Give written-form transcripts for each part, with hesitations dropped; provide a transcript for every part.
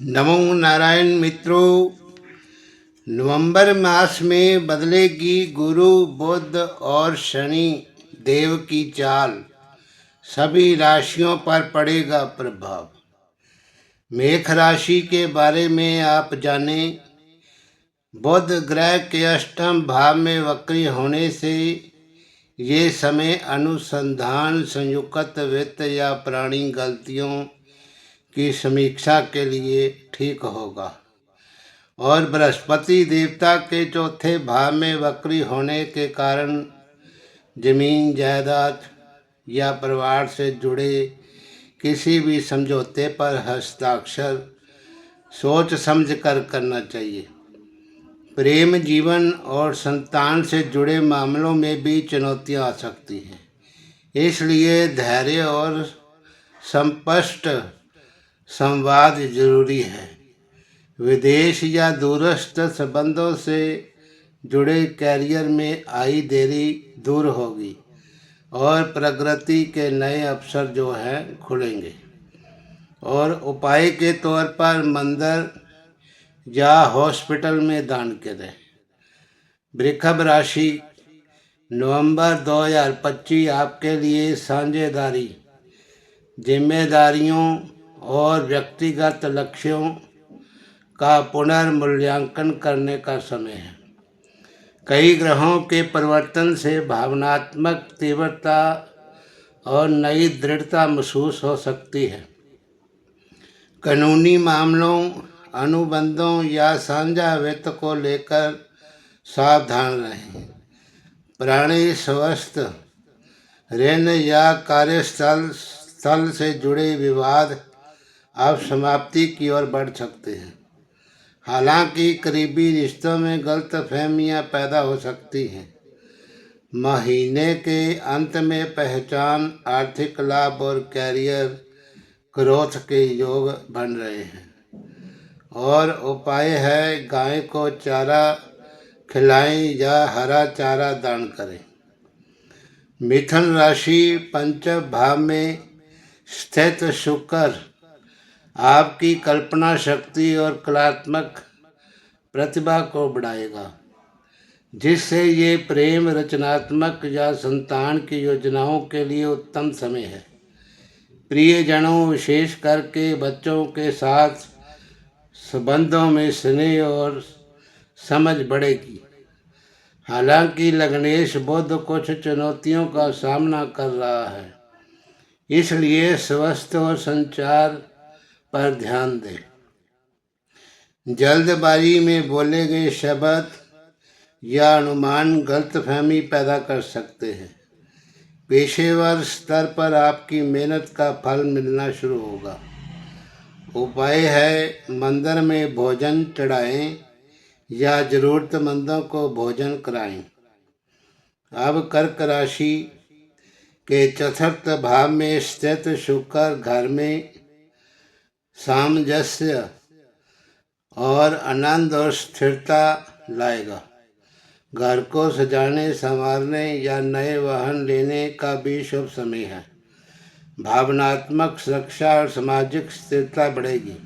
नमो नारायण मित्रों। नवंबर मास में बदलेगी गुरु बुध और शनि देव की चाल। सभी राशियों पर पड़ेगा प्रभाव। मेष राशि के बारे में आप जानें। बुध ग्रह के अष्टम भाव में वक्री होने से ये समय अनुसंधान, संयुक्त वित्त या पुरानी गलतियों की समीक्षा के लिए ठीक होगा। और बृहस्पति देवता के चौथे भाव में वक्री होने के कारण जमीन जायदाद या परिवार से जुड़े किसी भी समझौते पर हस्ताक्षर सोच समझ कर करना चाहिए। प्रेम जीवन और संतान से जुड़े मामलों में भी चुनौतियां आ सकती हैं, इसलिए धैर्य और स्पष्ट संवाद जरूरी है। विदेश या दूरस्थ संबंधों से जुड़े कैरियर में आई देरी दूर होगी और प्रगति के नए अवसर जो हैं खुलेंगे। और उपाय के तौर पर मंदिर या हॉस्पिटल में दान करें। वृषभ राशि, नवंबर 2025 आपके लिए साझेदारी, जिम्मेदारियों और व्यक्तिगत लक्ष्यों का पुनर्मूल्यांकन करने का समय है। कई ग्रहों के परिवर्तन से भावनात्मक तीव्रता और नई दृढ़ता महसूस हो सकती है। कानूनी मामलों, अनुबंधों या साझा वित्त को लेकर सावधान रहें। पुराने स्वास्थ्य, ऋण या कार्यस्थल से जुड़े विवाद अब समाप्ति की ओर बढ़ सकते हैं। हालांकि करीबी रिश्तों में गलतफहमियां पैदा हो सकती हैं। महीने के अंत में पहचान, आर्थिक लाभ और कैरियर ग्रोथ के योग बन रहे हैं। और उपाय है, गाय को चारा खिलाएं या हरा चारा दान करें। मिथुन राशि, पंचम भाव में स्थित शुक्र आपकी कल्पना शक्ति और कलात्मक प्रतिभा को बढ़ाएगा, जिससे ये प्रेम, रचनात्मक या संतान की योजनाओं के लिए उत्तम समय है। प्रियजनों, विशेष करके बच्चों के साथ संबंधों में स्नेह और समझ बढ़ेगी। हालांकि लग्नेश बुध कुछ चुनौतियों का सामना कर रहा है, इसलिए स्वास्थ्य और संचार पर ध्यान दें। जल्दबाजी में बोले गए शब्द या अनुमान गलतफहमी पैदा कर सकते हैं। पेशेवर स्तर पर आपकी मेहनत का फल मिलना शुरू होगा। उपाय है, मंदिर में भोजन चढ़ाएं या जरूरतमंदों को भोजन कराएं। अब कर्क राशि के चतुर्थ भाव में स्थित शुक्र घर में सामंजस्य और आनंद और स्थिरता लाएगा। घर को सजाने, संवारने या नए वाहन लेने का भी शुभ समय है। भावनात्मक सुरक्षा और सामाजिक स्थिरता बढ़ेगी।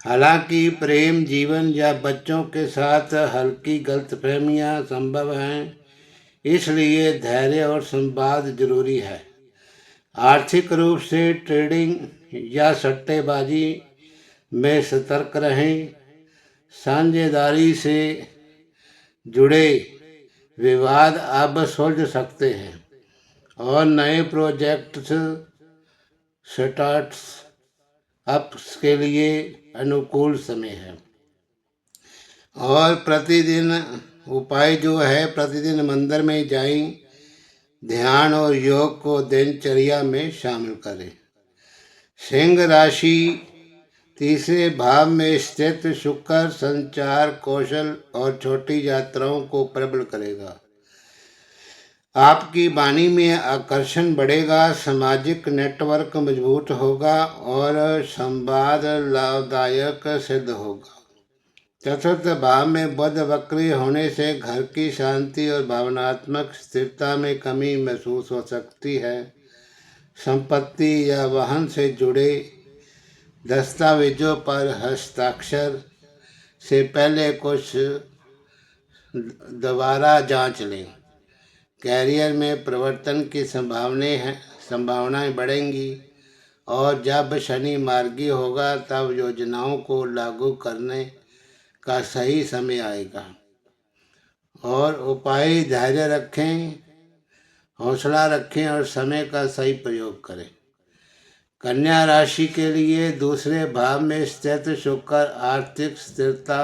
हालांकि प्रेम जीवन या बच्चों के साथ हल्की गलतफहमियां संभव हैं, इसलिए धैर्य और संवाद जरूरी है। आर्थिक रूप से ट्रेडिंग या सट्टेबाजी में सतर्क रहें। साझेदारी से जुड़े विवाद अब सुलझ सकते हैं और नए प्रोजेक्ट्स स्टार्ट्स अप्स के लिए अनुकूल समय है। और प्रतिदिन उपाय जो है, प्रतिदिन मंदिर में जाएं, ध्यान और योग को दिनचर्या में शामिल करें। सिंह राशि, तीसरे भाव में स्थित शुक्र संचार कौशल और छोटी यात्राओं को प्रबल करेगा। आपकी वाणी में आकर्षण बढ़ेगा, सामाजिक नेटवर्क मजबूत होगा और संवाद लाभदायक सिद्ध होगा। चतुर्थ भाव में बुध वक्री होने से घर की शांति और भावनात्मक स्थिरता में कमी महसूस हो सकती है। संपत्ति या वाहन से जुड़े दस्तावेजों पर हस्ताक्षर से पहले कुछ दोबारा जांच लें। कैरियर में परिवर्तन की संभावनाएं बढ़ेंगी और जब शनि मार्गी होगा तब योजनाओं को लागू करने का सही समय आएगा। और उपाय: धैर्य रखें, हौसला रखें और समय का सही प्रयोग करें। कन्या राशि के लिए दूसरे भाव में स्थित शुक्र आर्थिक स्थिरता,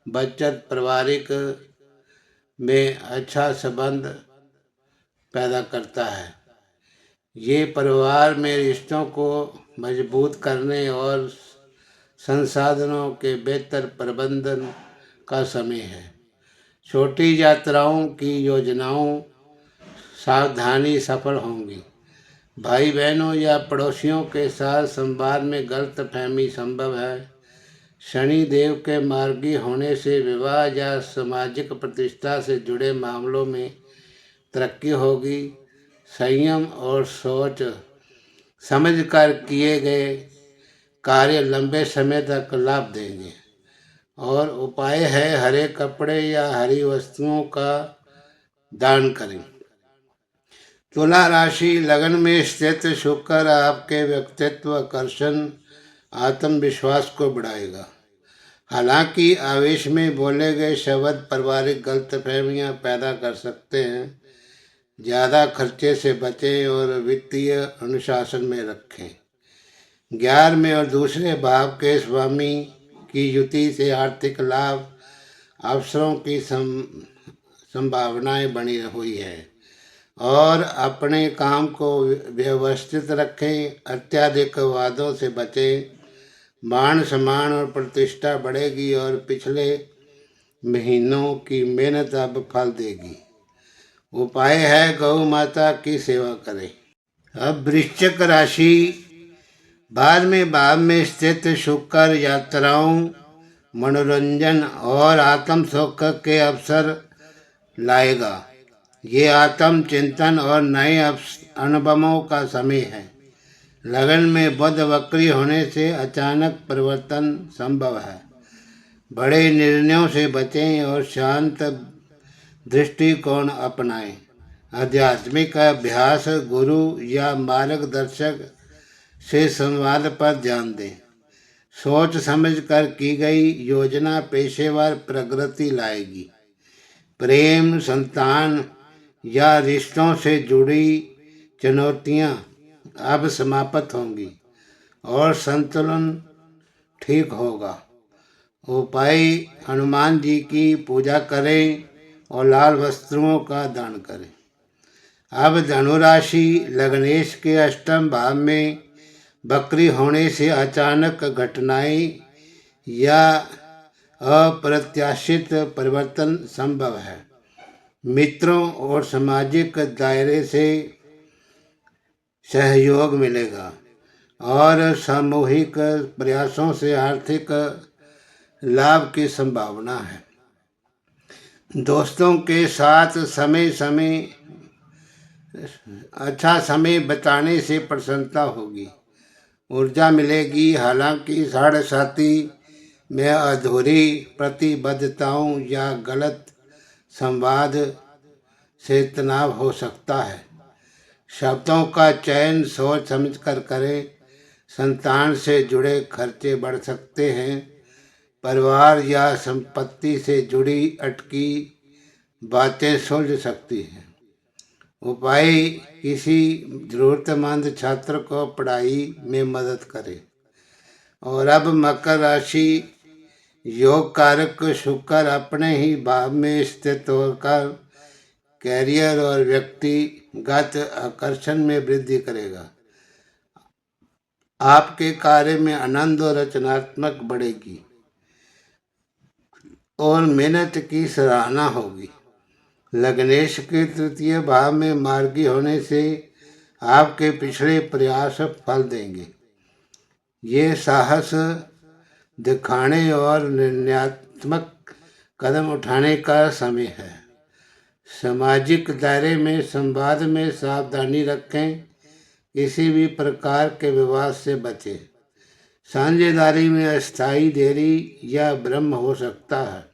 बचत, पारिवारिक में अच्छा संबंध पैदा करता है। ये परिवार में रिश्तों को मजबूत करने और संसाधनों के बेहतर प्रबंधन का समय है। छोटी यात्राओं की योजनाओं सावधानी सफल होंगी। भाई बहनों या पड़ोसियों के साथ संवाद में गलतफहमी संभव है। शनि देव के मार्गी होने से विवाह या सामाजिक प्रतिष्ठा से जुड़े मामलों में तरक्की होगी। संयम और सोच समझकर किए गए कार्य लंबे समय तक लाभ देंगे। और उपाय है हरे कपड़े या हरी वस्तुओं का दान करें। तुला राशि, लगन में स्थित शुक्र आपके व्यक्तित्व, आकर्षण, आत्मविश्वास को बढ़ाएगा। हालांकि आवेश में बोले गए शब्द पारिवारिक गलतफहमियां पैदा कर सकते हैं। ज़्यादा खर्चे से बचें और वित्तीय अनुशासन में रखें। 11 में और दूसरे भाव के स्वामी की युति से आर्थिक लाभ अवसरों की संभावनाएं बनी हुई है। और अपने काम को व्यवस्थित रखें, अत्यधिक वादों से बचें। मान सम्मान और प्रतिष्ठा बढ़ेगी और पिछले महीनों की मेहनत अब फल देगी। उपाय है गौ माता की सेवा करें। अब वृश्चिक राशि, बाद में भाव में स्थित शुक्र यात्राओं, मनोरंजन और आत्म सुख के अवसर लाएगा। ये आत्म चिंतन और नए अनुभवों का समय है। लगन में बुध वक्री होने से अचानक परिवर्तन संभव है। बड़े निर्णयों से बचें और शांत दृष्टिकोण अपनाएं। आध्यात्मिक अभ्यास, गुरु या मार्गदर्शक से संवाद पर ध्यान दें। सोच समझकर की गई योजना पेशेवर प्रगति लाएगी। प्रेम, संतान या रिश्तों से जुड़ी चुनौतियां अब समाप्त होंगी और संतुलन ठीक होगा। उपाय: हनुमान जी की पूजा करें और लाल वस्त्रों का दान करें। अब धनुराशि, लग्नेश के अष्टम भाव में वक्री होने से अचानक घटनाएं या अप्रत्याशित परिवर्तन संभव है। मित्रों और सामाजिक दायरे से सहयोग मिलेगा और सामूहिक प्रयासों से आर्थिक लाभ की संभावना है। दोस्तों के साथ अच्छा समय बिताने से प्रसन्नता होगी, ऊर्जा मिलेगी। हालांकि साढ़े में अधूरी प्रतिबद्धताओं या गलत संवाद से तनाव हो सकता है। शब्दों का चयन सोच समझकर करें। संतान से जुड़े खर्चे बढ़ सकते हैं। परिवार या संपत्ति से जुड़ी अटकी बातें सुलझ सकती हैं। उपाय: किसी जरूरतमंद छात्र को पढ़ाई में मदद करें। और अब मकर राशि, योग कारक शुक्र अपने ही भाव में स्थित होकर कैरियर और व्यक्तिगत आकर्षण में वृद्धि करेगा। आपके कार्य में आनंद और रचनात्मक बढ़ेगी और मेहनत की सराहना होगी। लग्नेश के तृतीय भाव में मार्गी होने से आपके पिछले प्रयास फल देंगे। ये साहस दिखाने और निर्णयात्मक कदम उठाने का समय है। सामाजिक दायरे में संवाद में सावधानी रखें। किसी भी प्रकार के विवाद से बचें। साझेदारी में अस्थाई देरी या भ्रम हो सकता है,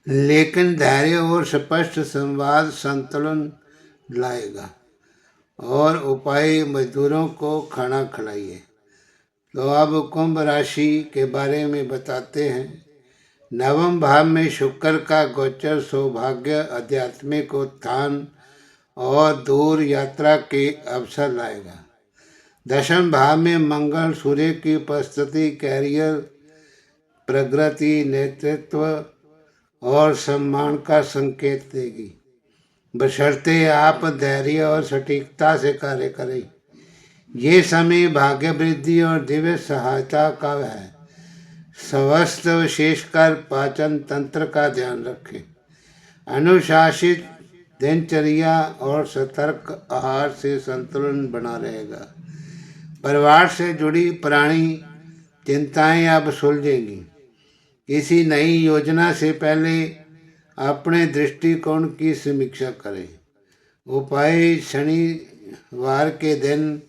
लेकिन धैर्य और स्पष्ट संवाद संतुलन लाएगा। और उपाय, मजदूरों को खाना खिलाइए। तो अब कुंभ राशि के बारे में बताते हैं। नवम भाव में शुक्र का गोचर सौभाग्य, आध्यात्मिक उत्थान और दूर यात्रा के अवसर लाएगा। दशम भाव में मंगल सूर्य की उपस्थिति कैरियर, प्रगति, नेतृत्व और सम्मान का संकेत देगी, बशर्ते आप धैर्य और सटीकता से कार्य करें। ये समय भाग्य वृद्धि और दिव्य सहायता का है। स्वस्थ, विशेषकर पाचन तंत्र का ध्यान रखें। अनुशासित दिनचर्या और सतर्क आहार से संतुलन बना रहेगा। परिवार से जुड़ी पुरानी चिंताएं अब सुलझेंगी। किसी नई योजना से पहले अपने दृष्टिकोण की समीक्षा करें। उपाय, शनिवार के दिन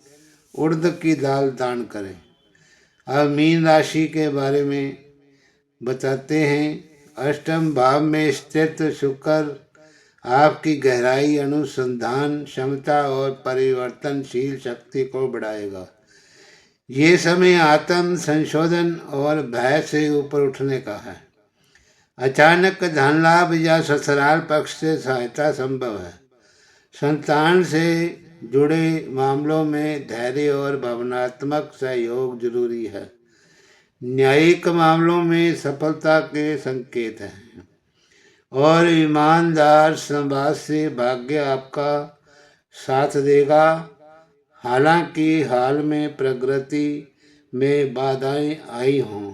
उड़द की दाल दान करें। अब मीन राशि के बारे में बताते हैं। अष्टम भाव में स्थित शुक्र आपकी गहराई, अनुसंधान क्षमता और परिवर्तनशील शक्ति को बढ़ाएगा। ये समय आत्म संशोधन और भय से ऊपर उठने का है। अचानक धन लाभ या ससुराल पक्ष से सहायता संभव है। संतान से जुड़े मामलों में धैर्य और भावनात्मक सहयोग जरूरी है। न्यायिक मामलों में सफलता के संकेत हैं और ईमानदार संवाद से भाग्य आपका साथ देगा। हालांकि हाल में प्रगति में बाधाएं आई हों,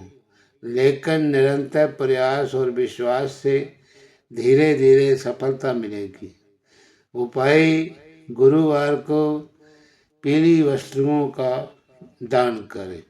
लेकिन निरंतर प्रयास और विश्वास से धीरे धीरे सफलता मिलेगी। उपाय, गुरुवार को पीली वस्तुओं का दान करें।